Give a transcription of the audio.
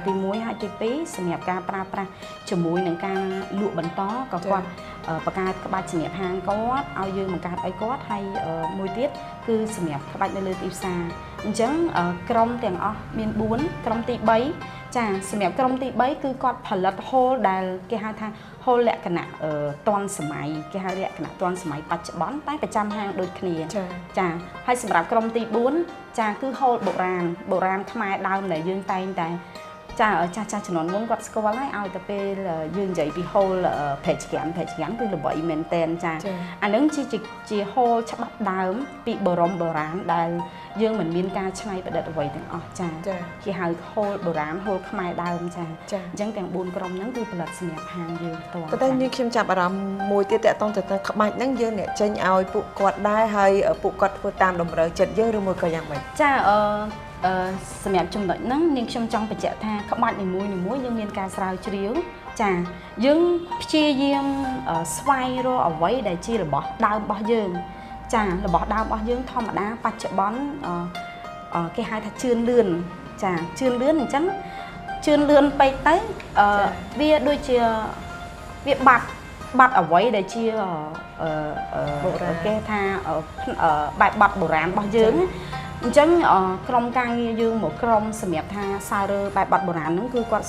ទី1ហើយទី2សម្រាប់ការប្រើប្រាស់ជាមួយនឹងការលក់បន្តក៏គាត់បង្កើតក្បាច់សម្រាប់ហាងគាត់ឲ្យយើងបង្កើតឲ្យគាត់ហើយមួយទៀតគឺសម្រាប់ក្បាច់នៅលើទីផ្សារអញ្ចឹងក្រុមទាំងអស់មាន4ក្រុមទី3ចាសម្រាប់ក្រុមទី3គឺគាត់ផលិតហូលដែលគេហៅថាហូលលក្ខណៈទាន់សម័យគេហៅលក្ខណៈទាន់សម័យបច្ចុប្បន្នតែប្រចាំហាងដូចគ្នាចាហើយសម្រាប់ក្រុមទី4ចាគឺហូលបុរាណខ្មែរដើមដែលយើងតែងតែចាស់ជំនាន់មុនគាត់ស្គាល់ហើយឲ្យទៅពេលយើងនិយាយពីហូលភេកក្រាំគឺល្បីមែនតែនចាអានឹងជាហូលច្បាប់ដើមពីបុរាណដែលយើងមិនមានការច្នៃប្រឌិតអ្វីទាំងអស់ចាគេហៅហូលបុរាណហូលខ្មែរដើមចាអញ្ចឹងទាំង4ក្រុមហ្នឹងគឺផលិតសម្រាប់ហាងយើងផ្ទាល់តែយើងខ្ញុំចាប់អារម្មណ៍មួយទៀតតកតងទៅក្បាច់ហ្នឹងយើងអ្នកចេញឲ្យពួកគាត់ដែរហើយពួកគាត់ធ្វើតាមតម្រូវចិត្តយើងឬមួយក៏យ៉ាងម៉េចចាសម្រាប់ចំណុចហ្នឹងនាងខ្ញុំចង់បញ្ជាក់ថាក្បាច់នីមួយយើងមានការស្រាវជ្រាវចាយើងព្យាយាមស្វែងរកអ្វីដែលជារបស់ដើមរបស់យើងចារបស់ដើមរបស់យើងធម្មតាបច្ចុប្បន្នគេហៅថាជឿនលឿនចាជឿនលឿនអញ្ចឹងជឿនលឿនពេកទៅវាដូចជាវាបាត់អ្វីដែលជាគេថាបែបបាត់បុរាណរបស់យើងអញ្ចឹងក្រុមការងារយើងមកក្រុមសម្រាប់ថាសាររើបែបបាត់បុរាណហ្នឹងគឺគាត់